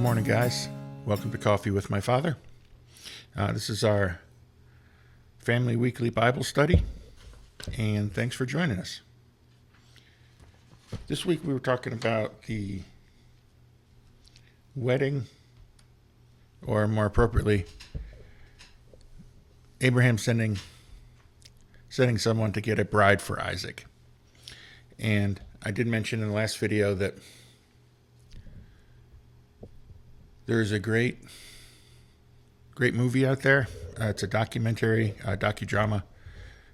morning, guys. Welcome to Coffee with My Father. This is our family weekly Bible study, and thanks for joining us. This week we were talking about the wedding, or more appropriately, Abraham sending someone to get a bride for Isaac. And I did mention in the last video that there is a great movie out there. It's a documentary, docudrama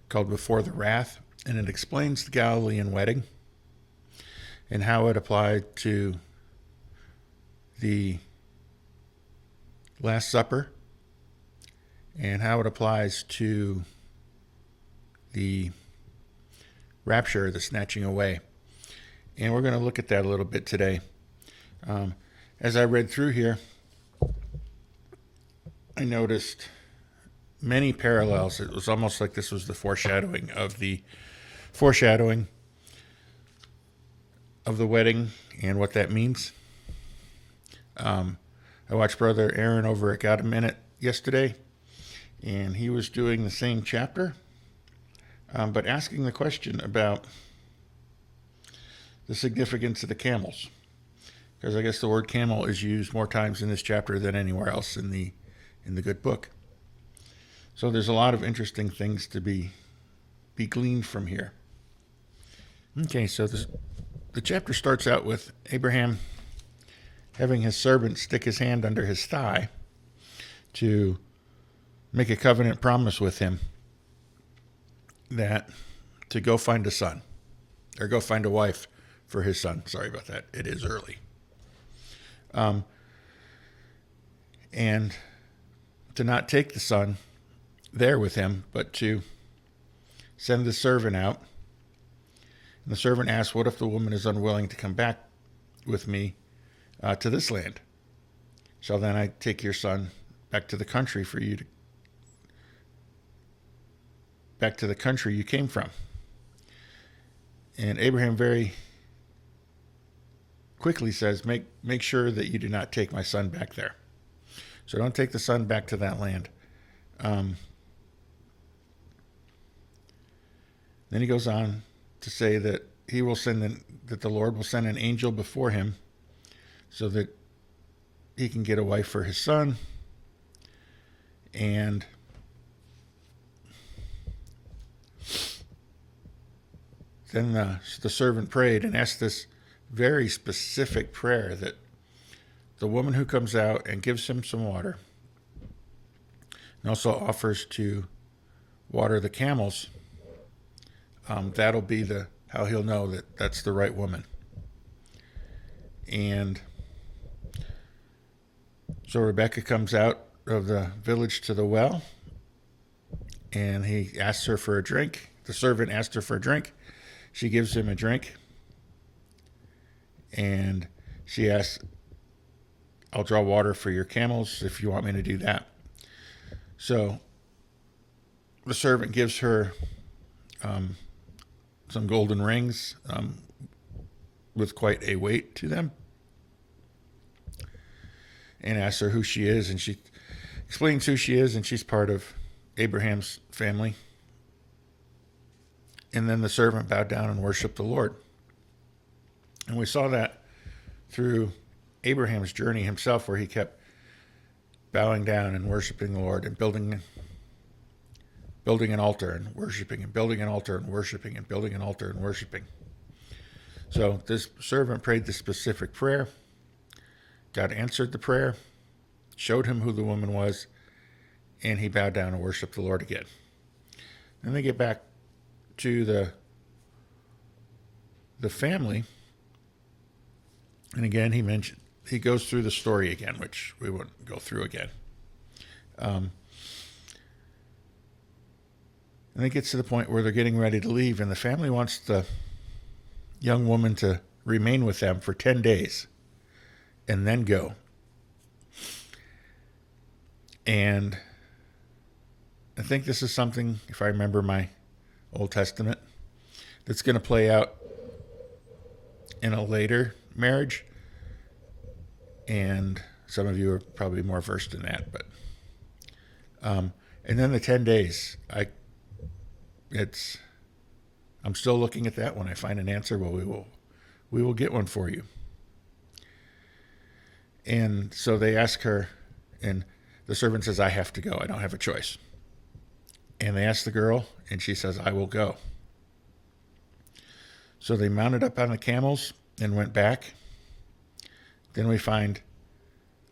called Before the Wrath, and it explains the Galilean wedding and how it applied to the Last Supper and how it applies to the Rapture, the snatching away. And we're going to look at that a little bit today. As I read through here, I noticed many parallels. It was almost like this was the foreshadowing of the wedding and what that means. I watched Brother Aaron over at Got a Minute yesterday, and he was doing the same chapter, but asking the question about the significance of the camels. Because I guess the word camel is used more times in this chapter than anywhere else in the good book. So there's a lot of interesting things to be gleaned from here. Okay, so the chapter starts out with Abraham having his servant stick his hand under his thigh to make a covenant promise with him that to go find a son, or go find a wife for his son. Sorry about that. It is early. And to not take the son there with him, but to send the servant out. And the servant asks, what if the woman is unwilling to come back with me to this land? Shall then I take your son back to the country back to the country you came from? And Abraham very quickly says, make sure that you do not take my son back there. So don't take the son back to that land. Then he goes on to say that that the Lord will send an angel before him so that he can get a wife for his son. And then the servant prayed and asked this very specific prayer that the woman who comes out and gives him some water and also offers to water the camels, that'll be how he'll know that that's the right woman. And so Rebecca comes out of the village to the well, and he asks her for a drink. The servant asked her for a drink. She gives him a drink, and she asks, I'll draw water for your camels if you want me to do that. So the servant gives her some golden rings with quite a weight to them, and asks her who she is, and she explains who she is, and she's part of Abraham's family. And then the servant bowed down and worshiped the Lord. And we saw that through Abraham's journey himself, where he kept bowing down and worshiping the Lord and building an altar and worshiping and building an altar and worshiping and building an altar and worshiping. So this servant prayed this specific prayer. God answered the prayer, showed him who the woman was, and he bowed down and worshiped the Lord again. Then they get back to the family. And again, he goes through the story again, which we won't go through again. And it gets to the point where they're getting ready to leave, and the family wants the young woman to remain with them for 10 days and then go. And I think this is something, if I remember my Old Testament, that's going to play out in a later marriage. And Some of you are probably more versed in that, but and then the 10 days. I'm still looking at that. When I find an answer, well, we will get one for you. And so they ask her, and the servant says, I have to go. I don't have a choice. And they ask the girl, and she says, I will go. So they mounted up on the camels and went back. Then we find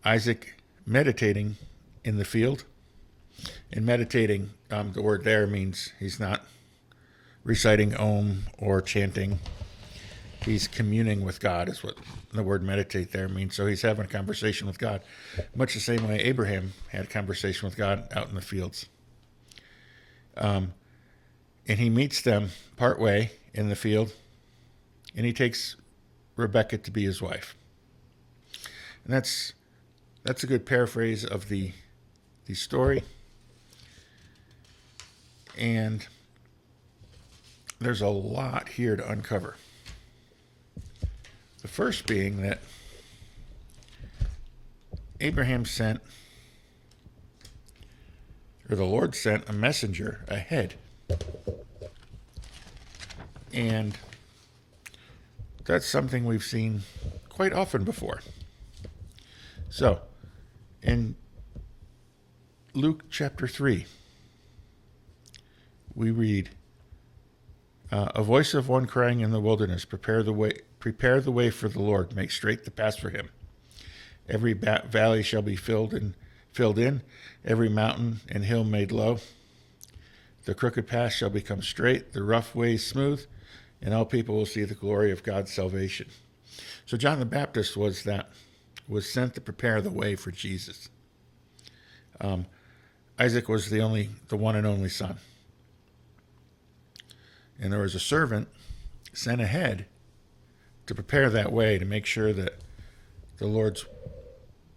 Isaac meditating in the field. And meditating, the word there means he's not reciting Om or chanting. He's communing with God is what the word meditate there means. So he's having a conversation with God, much the same way Abraham had a conversation with God out in the fields. And he meets them partway in the field, and he takes Rebekah to be his wife. And that's a good paraphrase of the story. And there's a lot here to uncover. The first being that the Lord sent a messenger ahead. And that's something we've seen quite often before. So, in Luke chapter 3, we read, a voice of one crying in the wilderness, prepare the way for the Lord, make straight the path for him. Every valley shall be filled in, every mountain and hill made low. The crooked path shall become straight, the rough ways smooth, and all people will see the glory of God's salvation. So John the Baptist was sent to prepare the way for Jesus. Isaac was the one and only son. And there was a servant sent ahead to prepare that way, to make sure that the Lord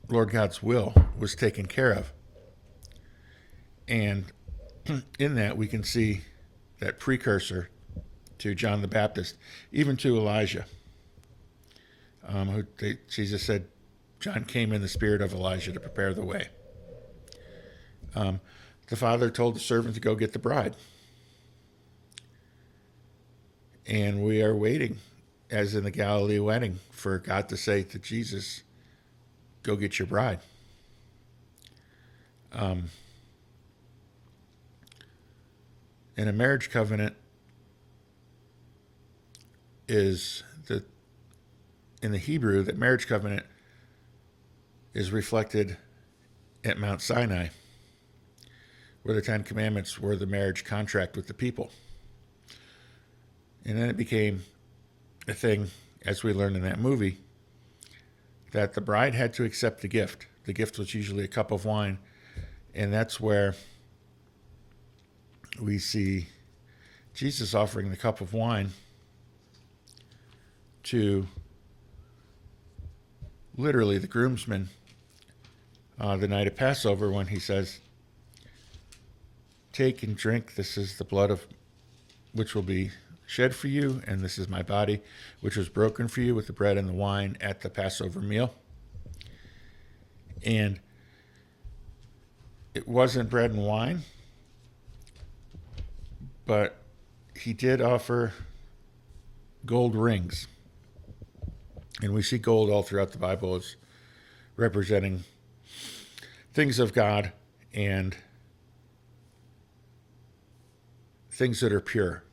God's will was taken care of. And in that we can see that precursor to John the Baptist, even to Elijah. Jesus said John came in the spirit of Elijah to prepare the way. The father told the servant to go get the bride. And we are waiting, as in the Galilee wedding, for God to say to Jesus, go get your bride. In a marriage covenant in the Hebrew, that marriage covenant is reflected at Mount Sinai, where the Ten Commandments were the marriage contract with the people. And then it became a thing, as we learned in that movie, that the bride had to accept the gift. The gift was usually a cup of wine. And that's where we see Jesus offering the cup of wine to literally the groomsmen the night of Passover, when he says, take and drink, this is the blood of which will be shed for you, and this is my body, which was broken for you with the bread and the wine at the Passover meal. And it wasn't bread and wine, but he did offer gold rings. And we see gold all throughout the Bible as representing things of God and things that are pure.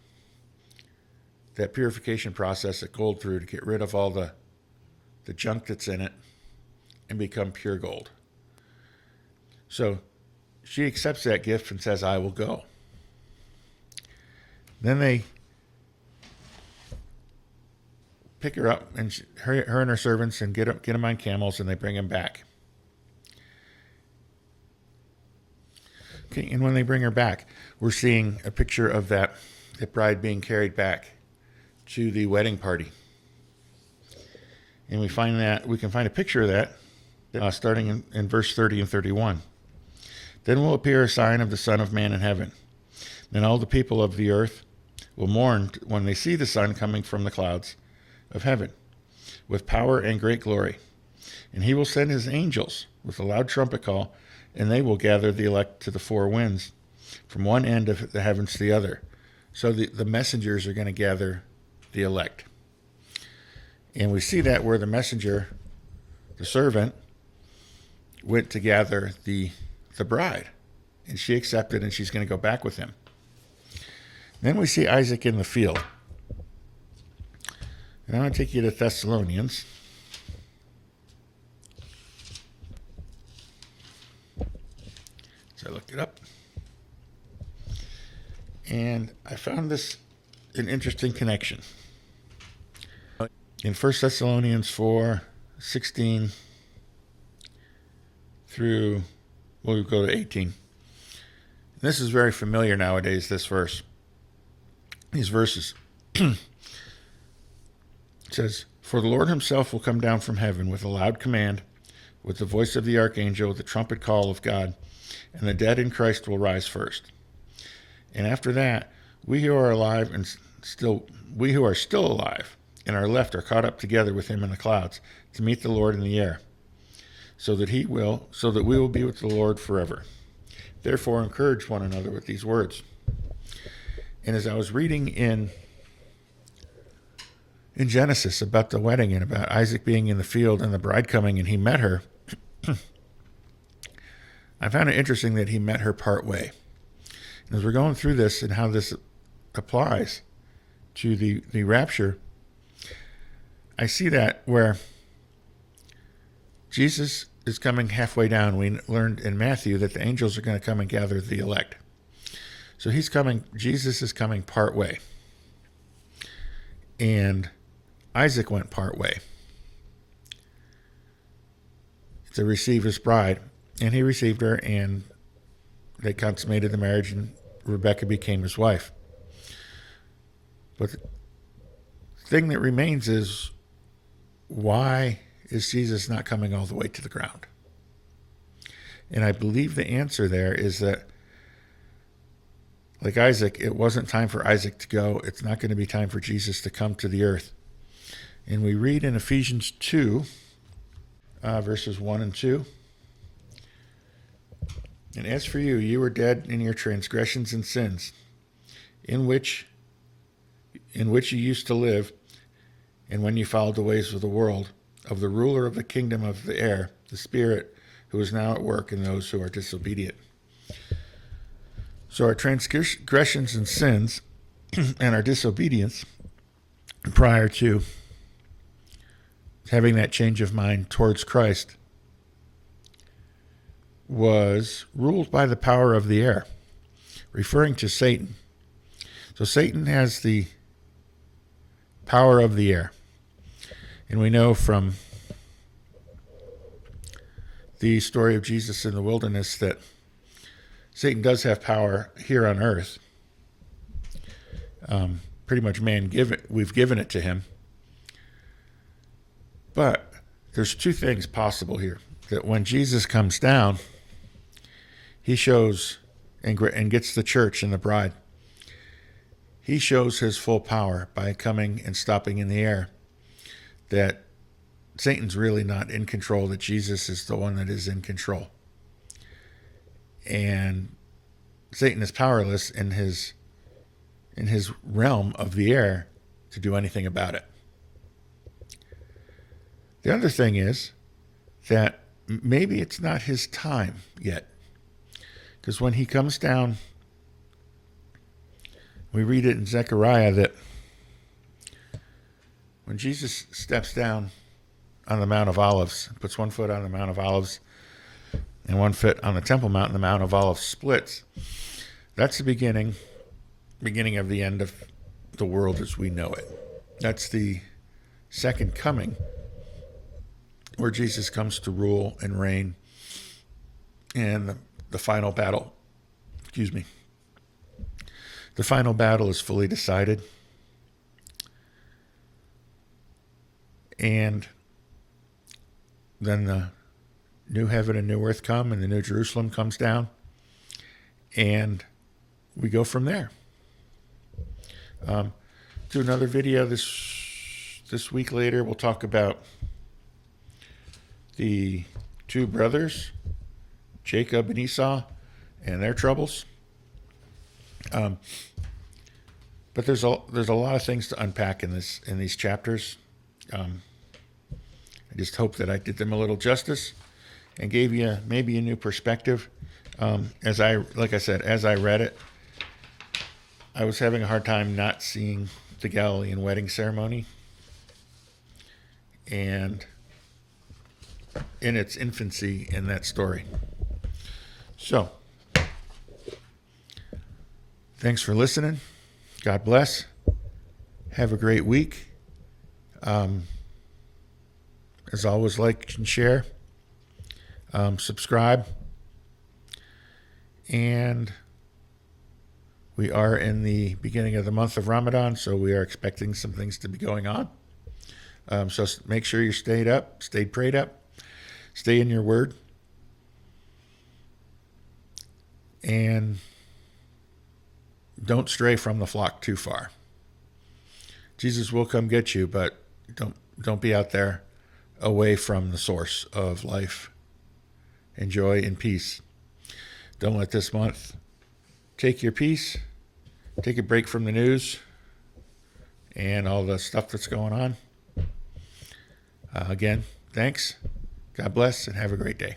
That purification process that gold through to get rid of all the junk that's in it and become pure gold. So she accepts that gift and says, I will go. Then they pick her up, and her and her servants, and get them on camels, and they bring him back. Okay, and when they bring her back, we're seeing a picture of that bride being carried back to the wedding party. And we can find a picture of that starting in verse 30 and 31. Then will appear a sign of the Son of Man in heaven. Then all the people of the earth will mourn when they see the Son coming from the clouds of heaven with power and great glory. And he will send his angels with a loud trumpet call, and they will gather the elect to the four winds, from one end of the heavens to the other. So the messengers are going to gather the elect. And we see that where the messenger, the servant, went to gather the bride. And she accepted, and she's going to go back with him. Then we see Isaac in the field. And I want to take you to Thessalonians. So I looked it up. And I found this an interesting connection. In 1 Thessalonians 4:16 through, we'll go to 18. This is very familiar nowadays, this verse. These verses. It says, "For the Lord himself will come down from heaven with a loud command, with the voice of the archangel, with the trumpet call of God, and the dead in Christ will rise first. And after that, we who are still alive and are left are caught up together with him in the clouds to meet the Lord in the air, so that we will be with the Lord forever. Therefore, encourage one another with these words." And as I was reading in Genesis about the wedding and about Isaac being in the field and the bride coming and he met her, I found it interesting that he met her part way. And as we're going through this and how this applies to the rapture, I see that where Jesus is coming halfway down. We learned in Matthew that the angels are going to come and gather the elect. So Jesus is coming part way. And Isaac went part way to receive his bride. And he received her, and they consummated the marriage, and Rebekah became his wife. But the thing that remains is, why is Jesus not coming all the way to the ground? And I believe the answer there is that, like Isaac, it wasn't time for Isaac to go. It's not going to be time for Jesus to come to the earth. And we read in Ephesians 2, verses 1 and 2. "And as for you, you were dead in your transgressions and sins, in which you used to live, and when you followed the ways of the world, of the ruler of the kingdom of the air, the Spirit, who is now at work in those who are disobedient." So our transgressions and sins and our disobedience prior to having that change of mind towards Christ was ruled by the power of the air, referring to Satan. So Satan has the power of the air. And we know from the story of Jesus in the wilderness that Satan does have power here on earth. Pretty much we've given it to him. But there's two things possible here. That when Jesus comes down, he shows and gets the church and the bride. He shows his full power by coming and stopping in the air. That Satan's really not in control, that Jesus is the one that is in control. And Satan is powerless in his realm of the air to do anything about it. The other thing is that maybe it's not his time yet. Because when he comes down, we read it in Zechariah that when Jesus steps down on the Mount of Olives, puts one foot on the Mount of Olives and one foot on the Temple Mount, and the Mount of Olives splits, that's the beginning of the end of the world as we know it. That's the second coming, where Jesus comes to rule and reign, and the final battle, the final battle is fully decided. And then the new heaven and new earth come, and the new Jerusalem comes down, and we go from there. Do another video this week later. We'll talk about the two brothers, Jacob and Esau, and their troubles. But there's a lot of things to unpack in these chapters. I just hope that I did them a little justice and gave you maybe a new perspective. As I read it, I was having a hard time not seeing the Galilean wedding ceremony and in its infancy in that story. So, thanks for listening. God bless. Have a great week. As always, like and share. Subscribe. And we are in the beginning of the month of Ramadan, so we are expecting some things to be going on. So make sure you stayed prayed up, stay in your word, and don't stray from the flock too far. Jesus will come get you, but don't be out there away from the source of life and joy and peace. Don't let this month take your peace. Take a break from the news and all the stuff that's going on. Again, thanks. God bless and have a great day.